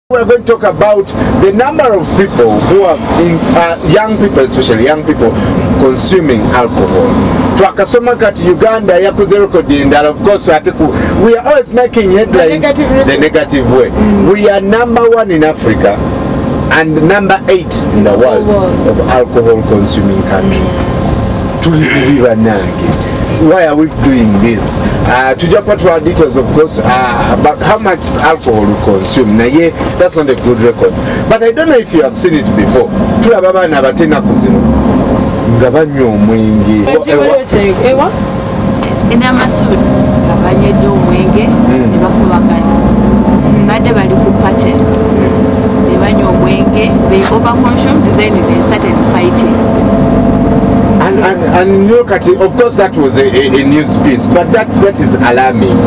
We're going to talk about the number of people who have, young people, especially young people, consuming alcohol. Twakasoma kati Uganda yakuze rekodi ndala. Of course, we are always making headlines the negative way. We are #1 in Africa and #8 in the world of alcohol consuming countries. Why are we doing this? To jump into our details, of course, about how much alcohol we consume. Now, yeah, that's not a good record. But I don't know if you have seen it before. They overconsumed, then they started fighting. And look at it, of course that was a news piece, but that is alarming.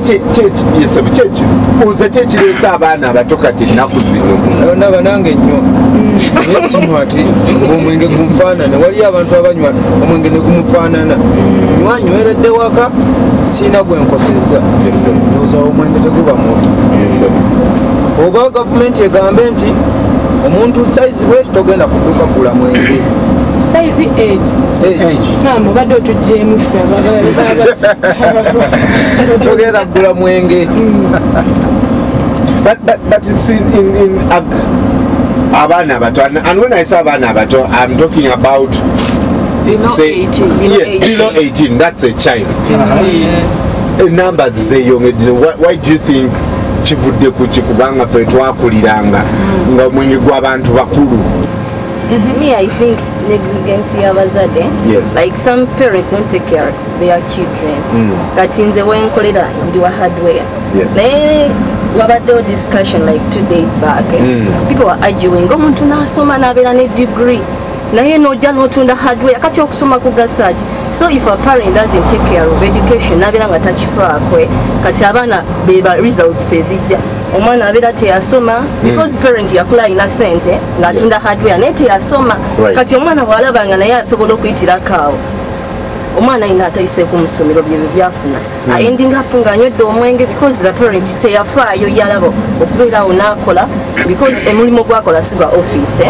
Church is a church. Uza church is abana batokati nakuzino. Ndaba nange nnyo. Yesu mwati omwenge kumfaanana. Wali abantu abanywa omwenge ne kumfaanana. Nyweredde waka sina gwe nkosezza. Yes sir. Tuza omwenge teguba muto. Yes sir. Oba government egambe nti omuntu size weight togenda kuduka kula mwenge. Size age. Mama bado tujemu fe. Togenda kula mwenge. But it's in abana bato, and when I say abana bato, I'm talking about Below 18. Yes, below 18. That's a child. 15. Numbers say young. Why do you think chivude kuchikubanga fe twakuliranga nga mwenye gwa abantu bakulu? Me, I think negligence yabazade. Yes. Like some parents don't take care of their children. That in the way nkolera ndi wa hardware. Yes. Wabadde discussion like 2 days back. People were arguing. Omuntu nasoma nabera ne degree. Naye nojja n'otunda hardware kati okusoma kugasaaki. So if a parent doesn't take care of education nabera nga takifaakwe kati abaana beba results ezijja. Omwana abera teyasoma because parent yakula alina sente ng'atunda hardware naye teyasoma kati omwana bw'alaba nga naye asobola okuyitirako awo omwana alina atayise ku musomero byebyo byafuna ending up ng'anywedde omwenge because the parent teyafaayo yalabo okubeerawo n'akola because emulimu gwakola si gwa office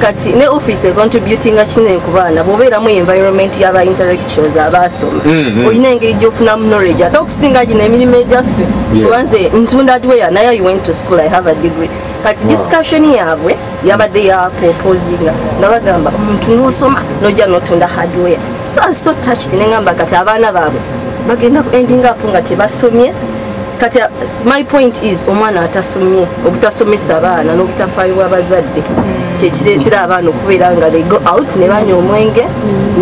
kati ne office contributinga kinene ku baana bw'obeeramu environment y'aba intellectuals abaasoma olina engeri gy'ofunamu knowledge ate okusinga gino emirimu egyaffe kubanze ntunda hardware naye I went to school I have a degree kati discussion yaabwe yabadde yakuopposinga nga bagamba omuntu n'osoma n'ojja n'otunda hardware. So I was so touched nengamba kati abaana baabwe bagenda ending up nga tebasomye kati my point is omwana atasomye obutasomesa abaana n'obutafaayo abazadde kyekireetera abaana okubeera nga they go out ne banywa omwenge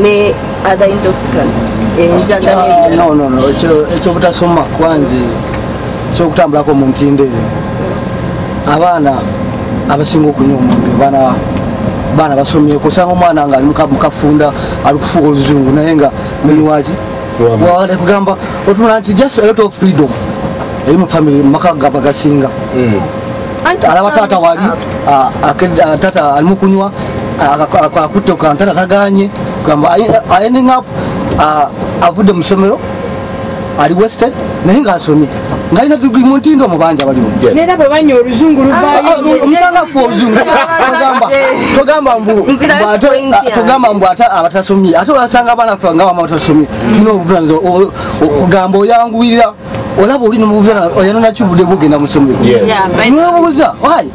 ne other intoxicants enjaga no ekyo butasoma kwanze kyokutambulako mu ntinde abaana abasinga okunywa omwenge bana basomye kusanga omwana nga ali mukafunda ali kufuuka oluzungu naye nga muliwaki wale kugamba otuna nti just a lot of freedom eri mu family maka gaba gasinga alaba tata wali tata alimu kunywa akakutoka tata tagaanye kugamba ending up avudde mu ssomero ali wasted naye nga asomye ngaina degree mu ntindo mu banja baliwo nera bwe banywa oluzungu luvaayo omusanga fo oluzungu togamba mbu ate abatasomye ate olasanga abaana ffe nga bama batasomye tulina obuvunaanyizibwa okugamba oyanguwirira olaba oli nomubuvana oyanona kibudde bwogenda mu ssomero niwebuuza wayi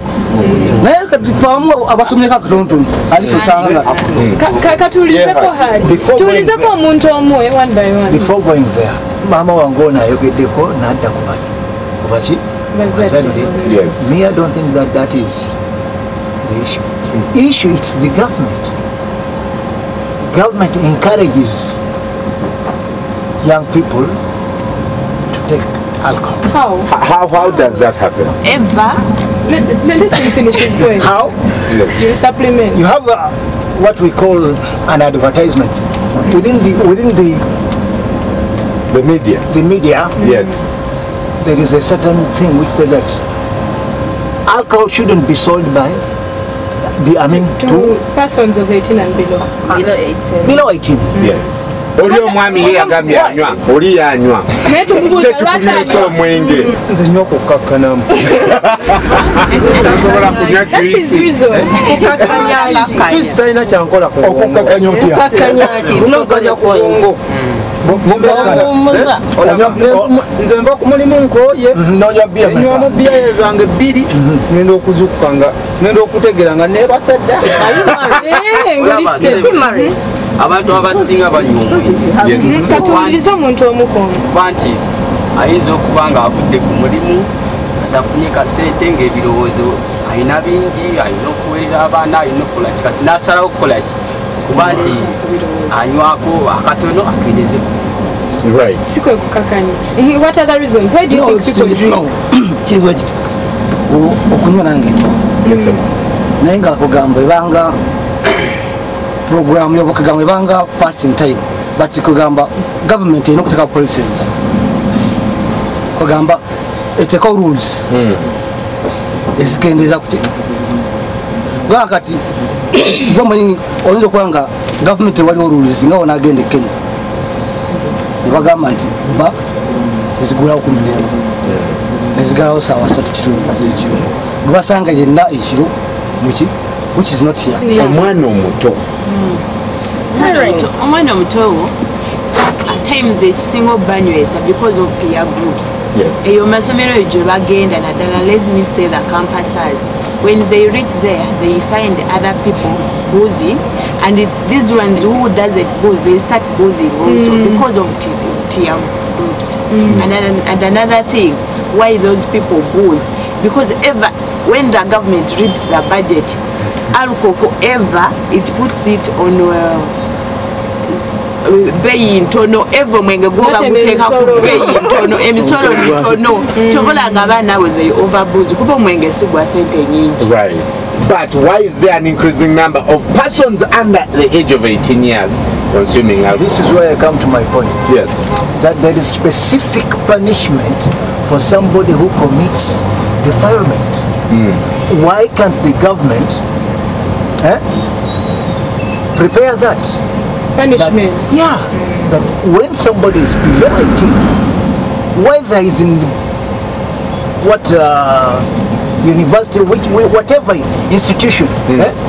naye katifamu abasomyeko akatonotono aliso osanga katulizeko haji tulizeko omuntu omu one by one. Before going there mama wange ono ayogeddeko n'adda kubaki bazadde. Me I don't think that is the issue. Issue it's the government. Government encourages young people to take alcohol. How does that happen? Let him finish his point. How? You supplement. You have what we call an advertisement within the media. The media. Yes. There is a certain thing which says that alcohol shouldn't be sold by to persons of 18 and below. Below 18. Below 18. Yes. Oli omwami ye yagambye anywa, oli yanywa. Kyekikunyweesa omwenge. Nze nnyo okukakkanamu. Nsobola kunywa Kristo. Kristo talina kyankola ku bwongo. Okukakkanya otya? Okukakkanya ku bwongo. Nze nva ku mulimu nkooye. Enywamu bbiya zange 2 ngenda okuzuukuka nga ngenda okutegeera nga neebasadda. Abantu abasinga banywa katuwuliriza omuntu omukono banti ayinza okuba nga avudde ku mulimu atafunye kasente ng'ebirowoozo ayina bingi, ayina okuwerera abaana, ayina okukola ki kati n'asalawo okukola ki kuba nti anywako akatono akendeeze Right. Sikwe kukakanya. What are the reasons? Why do you think people drink? No, kiriwo ekiti okunywa nange naye nga kugamba ebanga program yobukagamba ebanga passing time but kugamba government erina okuteeka policies kugamba eteekawo rules ezikendeeza kuti kubanga kati gwamanyi oyinza okuba nga government ewaliwo rules nga wona agenda e Kenya nebagamba nti ba ezigulawo 11 nezigalawo saawa 3 ezekiro gwebasanga yenna ekiro muki which is not here. Omwana omuto. Omwana omuto at times ekisinga obanywesa because of peer groups. Eyo masomero gye bagenda naddala, let me say the campuses, when they reach there they find other people boozing, and these ones who doesn't booze they start boozing also because of peer groups. And another thing why those people booze, because ever when the government reads the budget, alcohol ever it puts it on bei ntono ever mwenge goba guteka ku bei ntono emisolo mitono tobola nga bana we they overbooze kuba mwenge sigwa sente nyingi. Right. But why is there an increasing number of persons under the age of 18 years consuming alcohol? This is where I come to my point. Yes. That there is specific punishment for somebody who commits defilement. Why can't the government prepare that? Punishment. That when somebody is below 18, whether he's in what university, whatever institution,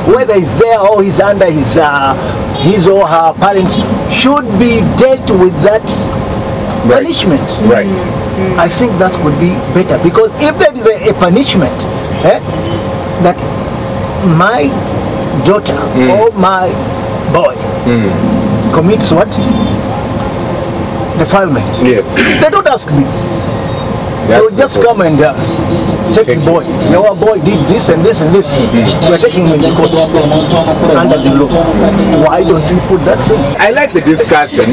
whether he's there or he's under his or her parents, should be dealt with that punishment. Right. I think that would be better, because if there is a punishment that my daughter or my boy commits what? Defilement. Yes. They don't ask me. They will just come and take the boy. Your boy did this and this and this. We are taking him in the court under the law. Why don't you put that thing? I like the discussion.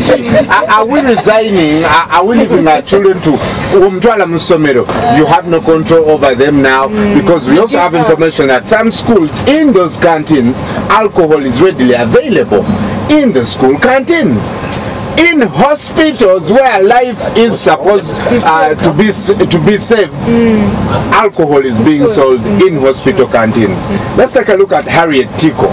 Are we resigning? Are we leaving our children to umtwala musomero? You have no control over them now, because we also have information that some schools, in those canteens, alcohol is readily available in the school canteens. In hospitals where life is supposed to be saved, alcohol is being sold in hospital canteens. Let's take a look at Harriet Tiko,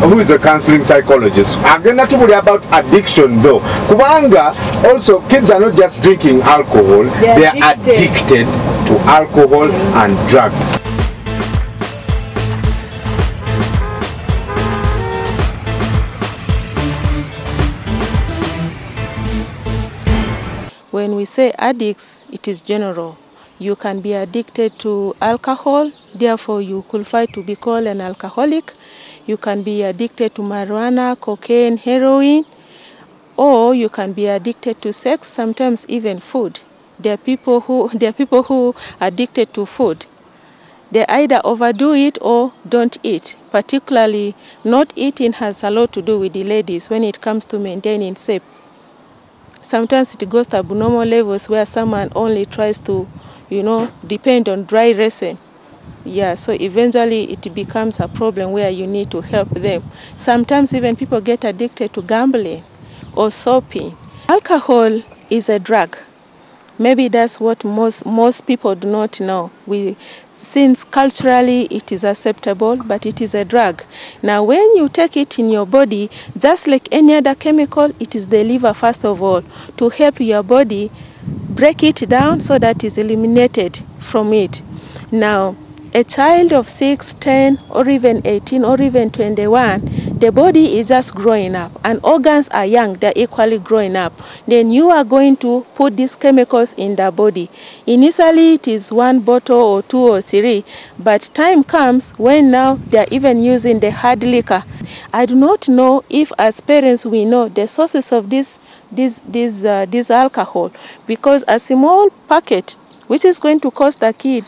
who is a counseling psychologist. Again, not to worry about addiction though. Kubanga, also kids are not just drinking alcohol, they are addicted to alcohol and drugs. When we say addicts, it is general. You can be addicted to alcohol, therefore you qualify to be called an alcoholic. You can be addicted to marijuana, cocaine, heroin, or you can be addicted to sex, sometimes even food. There are people who are addicted to food. They either overdo it or don't eat. Particularly, not eating has a lot to do with the ladies when it comes to maintaining shape. Sometimes it goes to abnormal levels where someone only tries to, depend on dry racing. Yeah, so eventually it becomes a problem where you need to help them. Sometimes even people get addicted to gambling or shopping. Alcohol is a drug. Maybe that's what most people do not know. We since culturally it is acceptable, but it is a drug. Now when you take it in your body, just like any other chemical, it is the liver first of all to help your body break it down so that it's eliminated from it. Now a child of 6, 10, or even 18, or even 21, the body is just growing up, and organs are young, they're equally growing up. Then you are going to put these chemicals in the body. Initially, it is 1 bottle or 2 or 3, but time comes when now they're even using the hard liquor. I do not know if as parents we know the sources of this alcohol, because a small packet, which is going to cost a kid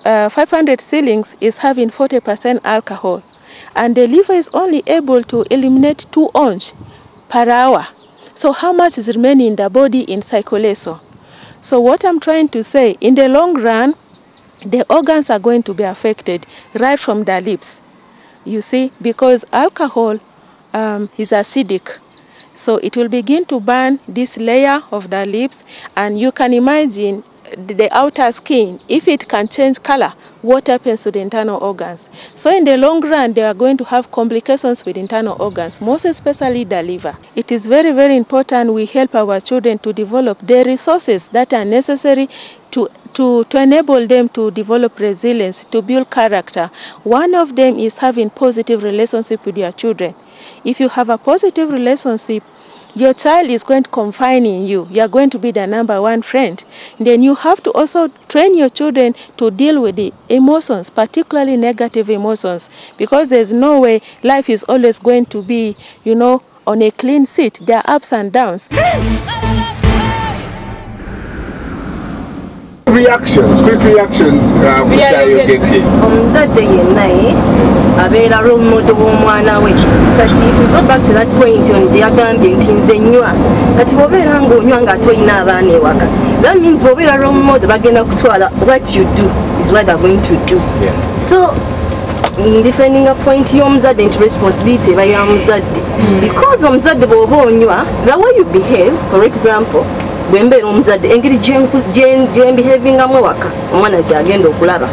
500 shillings, is having 40% alcohol, and the liver is only able to eliminate 2 ounces per hour. So how much is remaining in the body in circulation? So what I'm trying to say, in the long run, the organs are going to be affected right from the lips. You see, because alcohol is acidic. So it will begin to burn this layer of the lips, and you can imagine the outer skin, if it can change color, what happens to the internal organs? So in the long run, they are going to have complications with internal organs, most especially the liver. It is very, very important we help our children to develop the resources that are necessary to enable them to develop resilience, to build character. One of them is having positive relationship with your children. If you have a positive relationship, your child is going to confide in you. You are going to be the #1 friend. Then you have to also train your children to deal with the emotions, particularly negative emotions, because there's no way life is always going to be, you know, on a clean sheet. There are ups and downs. Quick reactions, which are you getting? Abera role model w'omwana we. Kati if we go back to that point on gyagambye nti nze nywa, kati bw'obeera ng'onywa nga toyina abaana ewaka, that means bw'obeera role model bagenda kutwala what you do is what they're going to do. Yes. So defending a point y'omuzadde nti responsibility eba ya muzadde, because omuzadde bw'oba onywa, the way you behave, for example, bwembeera omuzadde engeri gyembehavingamu ewaka, omwana gyagenda okulaba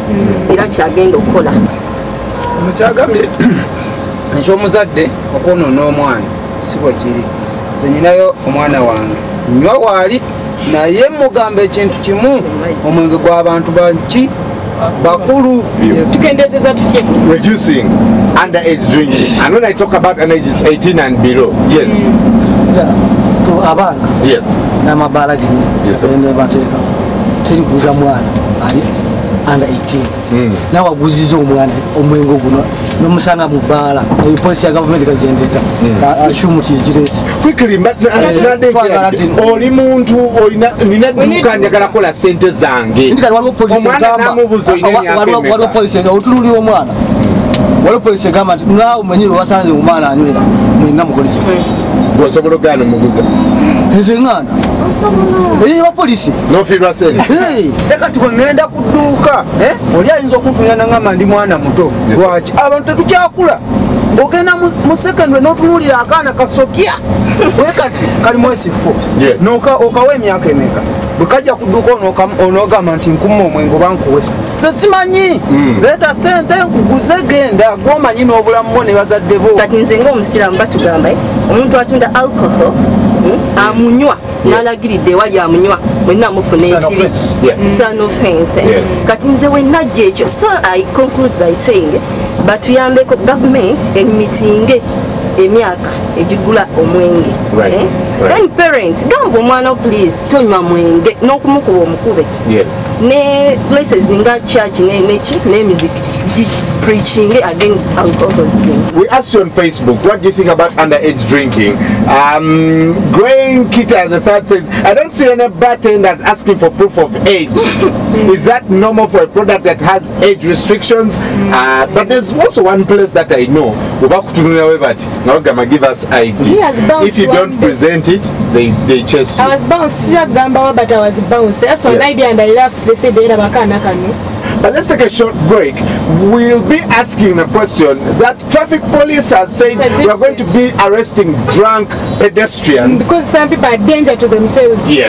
era kyagenda okukola. Mukyagambye nti omuzadde okwonoona omwana si bwe kiri. Nze nyinayo omwana wange nywa waali naye mugamba ekintu kimu, omwenge gw'abantu banki bakulu. Tukendezeza tutye reducing underage drinking, and when I talk about underage, it's 18 and below. Yes. To abaana. Yes. N'amabaala genyini. Yes, sir. Ende bateeka teriguza mwana ali under 18. Nawe aguziza omwana omwengo guno n'omusanga mu bbaala, poliisi ya gavumenti kagendeta assume ti giresi. Quickly, but oli muntu nina dduuka njagala kola ssente zange. Ndi kati waliwo poliisi egamba, waliwo poliisi egamba otunulira omwana, waliwo poliisi egamba nti naawe mwenyini wasanze omwana anywera mwenna mukoleki. Osobola ogaana omuguza. Nze ngana bapoliisi nofiirwa sente. Kati bwe ŋŋenda ku dduuka oli ayinza okutunira nangamba ndi mwana muto. Lwaki abantu tetukyakula? Ogenda mu sekendwe n'otunuulira akaana kasotya we kati kali mwesifo okawa emyaka emeka, bwe kajja ku dduuka onoogamba nti nkuma omwenge oba nkuwe. Simanyi, leeta sente nkuguze, genda gw'omanyi n'obulamu bwo ne bazadde bo. Kati nze ng'omusiraamu batugamba omuntu atunda alcohol amunywa n'alagiridde ewali amunywa mwenna mufuna ekibi. It's an offense. Kati nze we najja ekyo, so I conclude by saying batuyambeko government emitinge emyaka egigula omwenge. Then parents gamba omwana please tonywa mwenge n'okumukuba omukube. Ne places nga church n'emizikiti preaching against alcoholism. We asked you on Facebook, what do you think about underage drinking? Growing Kita the third says, I don't see any bartenders asking for proof of age. Is that normal for a product that has age restrictions? But there's also one place that I know. Now Gama give us ID. If you don't present it, they chase you. I was bounced, but I was bounced. That's one idea, and I left. They said they never. But let's take a short break. We'll be asking a question that traffic police has said we are going to be arresting drunk pedestrians. Because some people are danger to themselves. Yeah.